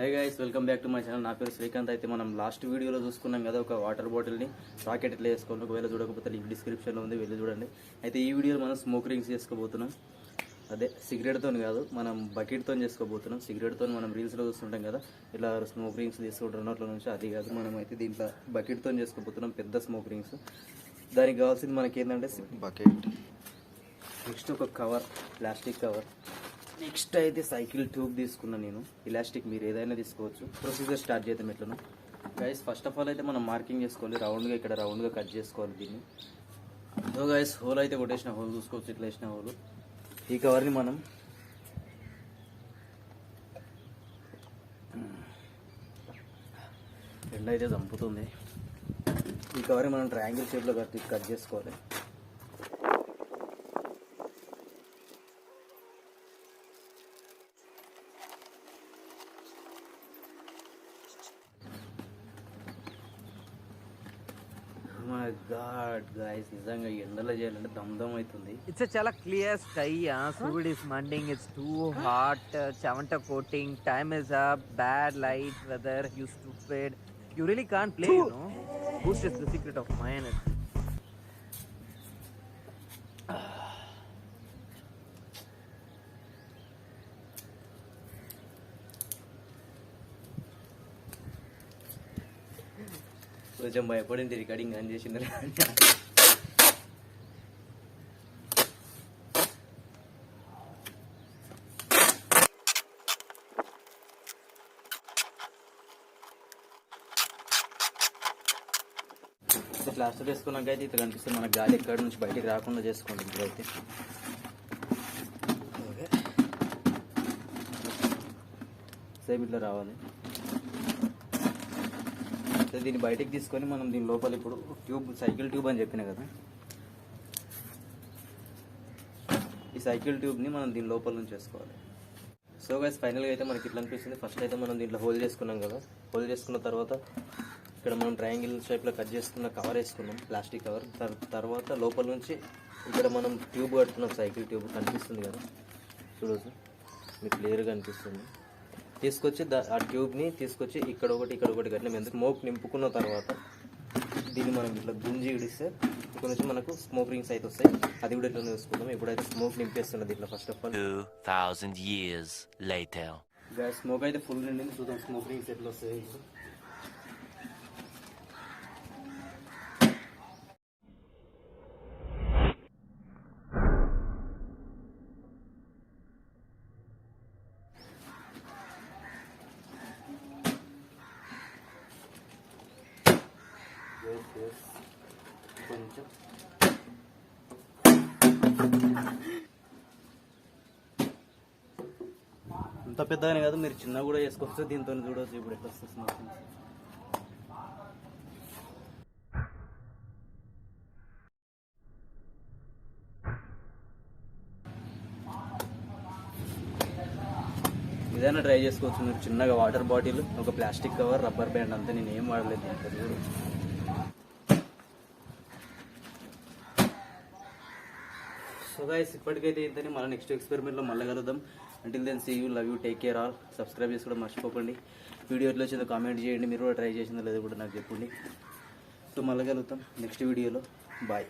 Hi guys, welcome back to my channel. నా పేరు శ్రీకాంత్. అయితే మనం లాస్ట్ వీడియోలో చూసుకున్నాం కదా, ఒక వాటర్ బాటిల్ని రాకెట్ ఎట్లా వేసుకోవాలి. ఒకవేళ చూడకపోతే లింక్ డిస్క్రిప్షన్లో ఉంది, వెళ్ళి చూడండి. అయితే ఈ వీడియోలో మనం స్మోక్ రింగ్స్ చేసుకోబోతున్నాం. అదే సిగరెట్తో కాదు, మనం బకెట్తో చేసుకోబోతున్నాం. సిగరెట్తో మనం రీల్స్లో చూస్తుంటాం కదా, ఇట్లా స్మోక్ రింగ్స్ తీసుకుంటారు అట్ల నుంచి. అది కాదు, మనం అయితే దీంట్లో బకెట్తో చేసుకోబోతున్నాం, పెద్ద స్మోక్ రింగ్స్. దానికి కావాల్సింది మనకి ఏంటంటే బకెట్, నెక్స్ట్ ఒక కవర్, ప్లాస్టిక్ కవర్, నెక్స్ట్ అయితే సైకిల్ ట్యూబ్ తీసుకున్నాను నేను. ఇలాస్టిక్ మీరు ఏదైనా తీసుకోవచ్చు. ప్రొసీజర్ స్టార్ట్ చేద్దాం ఎట్లను. గైస్, ఫస్ట్ ఆఫ్ ఆల్ అయితే మనం మార్కింగ్ చేసుకోవాలి. రౌండ్గా ఇక్కడ రౌండ్గా కట్ చేసుకోవాలి దీన్ని. సో గైస్, హోల్ అయితే కొట్టేసిన హోల్ చూసుకోవచ్చు, ఇట్లా వేసిన హోల్. ఈ కవర్ని మనం ఎండ అయితే చంపుతుంది. ఈ కవర్ని మనం ట్రయాంగిల్ షేప్లో కట్ చేసుకోవాలి. మై గాడ్ గైస్, నిజంగా ఎండలో చేయాలంటే దమ్ అవుతుంది. It's a chala clear sky. Food is mending. It's too hot. Chavanta coating. Time is up. Bad light. Weather. You stupid. You really can't play. You know. Boost is the secret of mine. కొంచెం భయపడింది recording on చేసింది. Plaster వేసుకున్నాక అయితే ఇట్లా కనిపిస్తుంది. మనకు గాలి ఎక్కడి నుంచి బయటికి రాకుండా చేసుకుంటుంది ఇప్పుడైతే. ఓకే, సేమ్ ఇట్లా రావాలి. దీన్ని బయటికి తీసుకొని మనం దీని లోపల ఇప్పుడు ట్యూబ్, సైకిల్ ట్యూబ్ అని చెప్పిన కదా, ఈ సైకిల్ ట్యూబ్ని మనం దీని లోపల నుంచి వేసుకోవాలి. సో గైస్, ఫైనల్గా అయితే మనకి ఇట్లా అనిపిస్తుంది. ఫస్ట్ అయితే మనం దీంట్లో హోల్ చేసుకున్నాం కదా, హోల్ చేసుకున్న తర్వాత ఇక్కడ మనం ట్రయాంగిల్ షేప్లో కట్ చేసుకున్న కవర్ వేసుకున్నాం, ప్లాస్టిక్ కవర్. తర్వాత లోపల నుంచి ఇక్కడ మనం ట్యూబ్ కట్టుకున్నాం, సైకిల్ ట్యూబ్ కనిపిస్తుంది కదా, చూడవచ్చు మీకు క్లియర్గా అనిపిస్తుంది. తీసుకొచ్చి ఆ ట్యూబ్ని తీసుకొచ్చి ఇక్కడ ఒకటి కట్టినాం. ఎందుకు స్మోక్ నింపుకున్న తర్వాత దీన్ని మనం ఇట్లా గుంజి ఇడిస్తే ఇక్కడ నుంచి మనకు స్మోక్ రింగ్స్ అయితే వస్తాయి. అది కూడా ఇట్లా చూసుకుందాం. ఇప్పుడైతే స్మోక్ నింపేస్తున్నది ఇట్లా. First of all 2000 years later. Smoke అయితే ఫుల్ నిండింది. చూద్దాం స్మోక్ రింగ్స్ ఎట్లా వస్తాయి. కొంచెం అంత పెద్దగానే కాదు, మీరు చిన్న కూడా చేసుకోవచ్చు. దీంతో చూడవచ్చు ఇప్పుడు ఎట్లా వస్తుంది. ఏదైనా ట్రై చేసుకోవచ్చు మీరు. చిన్నగా వాటర్ బాటిల్, ఒక ప్లాస్టిక్ కవర్, రబ్బర్ బ్యాండ్, అంతా నేను ఏం వాడలేదు దీంట్లో. సో గైస్, ఇప్పటికైతే ఇంతని. మన నెక్స్ట్ ఎక్స్పెరిమెంట్లో మళ్ళీ కలుద్దాం. Until then see you, love you, take care all. Subscribe చేసుకోవడం మర్చిపోకండి. వీడియో ఎట్లా వచ్చిందో కామెంట్ చేయండి. మీరు కూడా ట్రై చేసిందో లేదో కూడా నాకు చెప్పండి. సో మళ్ళీ కలుగుతాం నెక్స్ట్ వీడియోలో. బాయ్.